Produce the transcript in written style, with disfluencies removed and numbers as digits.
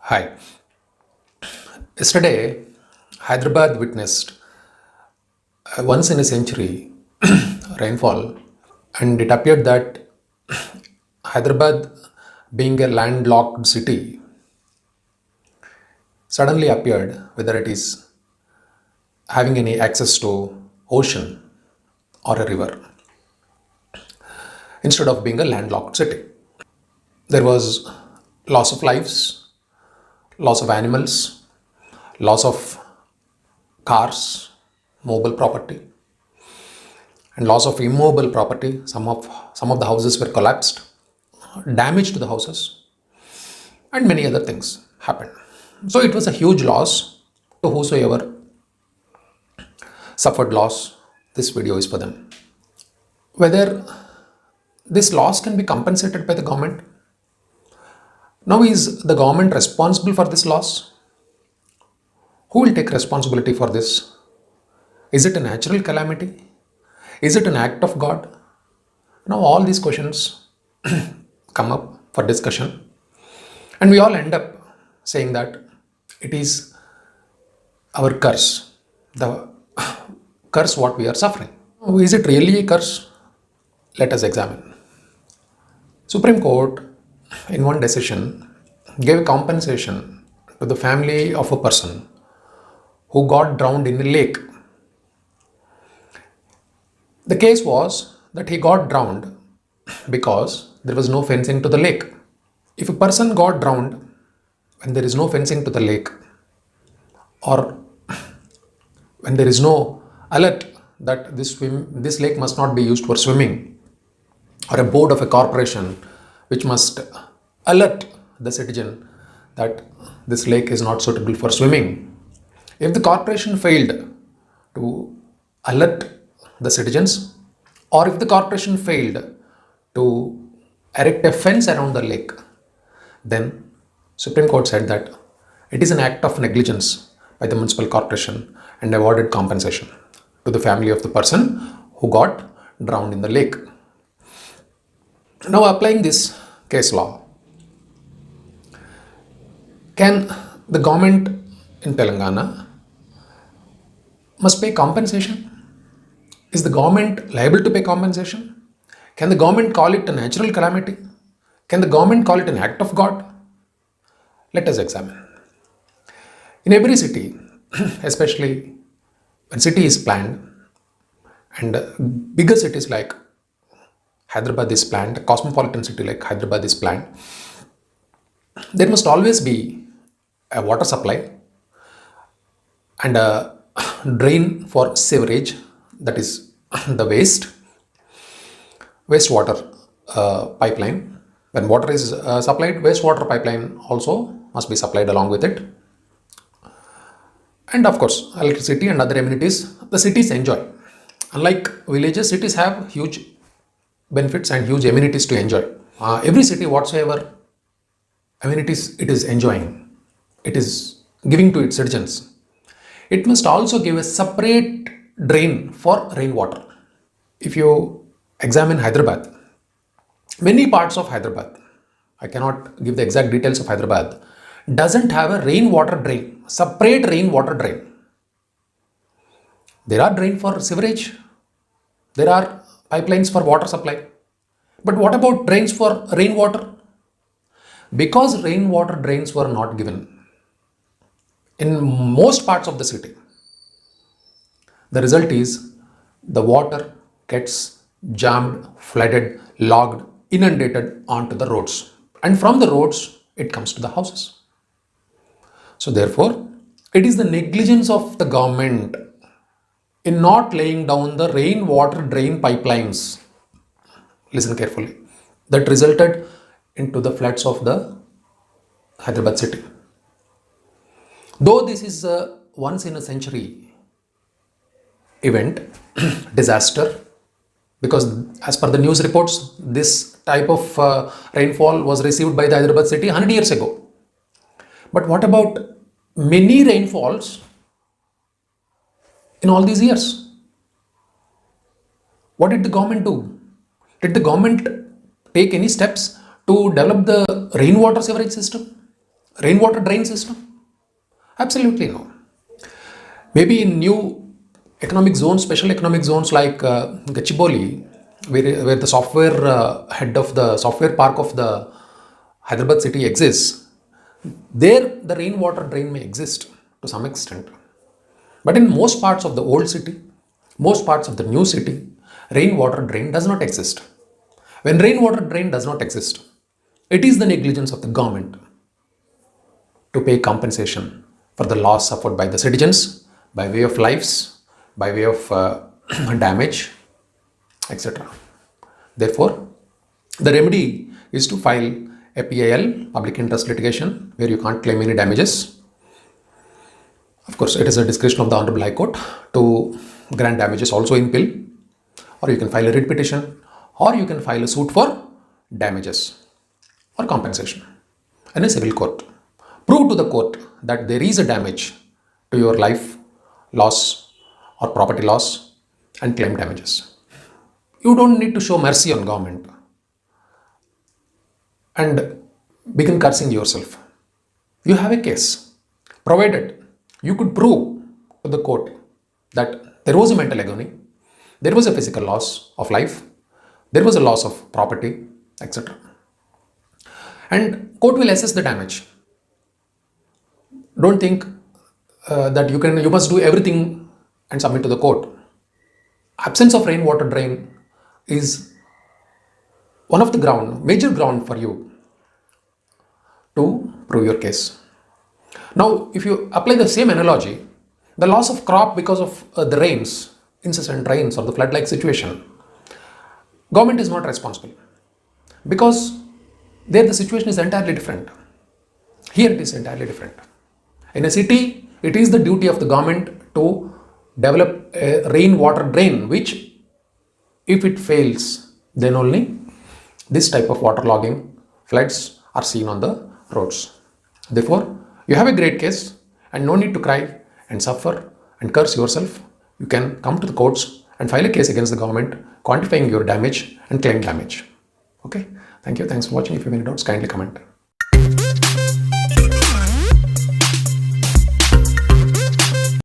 Hi. Yesterday, Hyderabad witnessed a once in a century rainfall, and it appeared that Hyderabad, being a landlocked city, suddenly appeared whether it is having any access to ocean or a river instead of being a landlocked city. There was loss of lives, loss of animals, loss of cars, mobile property, and loss of immobile property. Some of the houses were collapsed, damage to the houses, and many other things happened. So it was a huge loss to whosoever suffered loss. This video is for them. Whether this loss can be compensated by the government. Now, is the government responsible for this loss? Who will take responsibility for this? Is it a natural calamity? Is it an act of God? Now, all these questions come up for discussion, and we all end up saying that it is our curse, the curse what we are suffering. Is it really a curse? Let us examine. Supreme Court, in one decision, gave compensation to the family of a person who got drowned in a lake. The case was that he got drowned because there was no fencing to the lake. If a person got drowned when there is no fencing to the lake, or when there is no alert that this lake must not be used for swimming, or a board of a corporation which must alert the citizen that this lake is not suitable for swimming. If the corporation failed to alert the citizens, or if the corporation failed to erect a fence around the lake, then Supreme Court said that it is an act of negligence by the municipal corporation and awarded compensation to the family of the person who got drowned in the lake. Now, applying this case law, can the government in Telangana must pay compensation? Is the government liable to pay compensation? Can the government call it a natural calamity? Can the government call it an act of God? Let us examine. In every city, especially when city is planned, and bigger cities like Hyderabad is planned, a cosmopolitan city like Hyderabad is planned, there must always be a water supply and a drain for sewerage, that is the wastewater pipeline. When water is supplied, wastewater pipeline also must be supplied along with it. And of course, electricity and other amenities the cities enjoy. Unlike villages, cities have huge benefits and huge amenities to enjoy. Every city, whatsoever amenities it is enjoying, it is giving to its citizens, it must also give a separate drain for rainwater. If you examine Hyderabad, many parts of Hyderabad, I cannot give the exact details of Hyderabad, doesn't have a rainwater drain, separate rainwater drain. There are drains for sewerage, there are pipelines for water supply. But what about drains for rainwater? Because rainwater drains were not given in most parts of the city, the result is the water gets jammed, flooded, logged, inundated onto the roads. And from the roads, it comes to the houses. So therefore, it is the negligence of the government in not laying down the rainwater drain pipelines, listen carefully, that resulted into the floods of the Hyderabad city. Though this is a once in a century event, disaster, because as per the news reports, this type of rainfall was received by the Hyderabad city 100 years ago. But what about many rainfalls in all these years? What did the government do? Did the government take any steps to develop the rainwater sewerage system? rainwater drain system? Absolutely no. Maybe in new economic zones, special economic zones like Gachibowli, where the software head of the software park of the Hyderabad city exists, there the rainwater drain may exist to some extent. But in most parts of the old city, most parts of the new city, rainwater drain does not exist. When rainwater drain does not exist, it is the negligence of the government to pay compensation for the loss suffered by the citizens by way of lives, by way of damage, etc. Therefore, the remedy is to file a PIL, public interest litigation, where you can't claim any damages. Of course, it is a discretion of the Honorable High Court to grant damages also in pill, or you can file a writ petition, or you can file a suit for damages or compensation in a civil court. Prove to the court that there is a damage to your life loss or property loss and claim damages. You don't need to show mercy on government and begin cursing yourself. You have a case, provided you could prove to the court that there was a mental agony, there was a physical loss of life, there was a loss of property, etc. And court will assess the damage. Don't think that you must do everything and submit to the court. Absence of rainwater drain is one of the major ground for you to prove your case. Now, if you apply the same analogy, the loss of crop because of the rains, incessant rains or the flood-like situation, government is not responsible, because there the situation is entirely different. Here it is entirely different. In a city, it is the duty of the government to develop a rainwater drain, which if it fails, then only this type of waterlogging floods are seen on the roads. Therefore, you have a great case and no need to cry and suffer and curse yourself. You can come to the courts and file a case against the government, quantifying your damage and claim damage. Okay, thank you. Thanks for watching. If you have any doubts, kindly comment.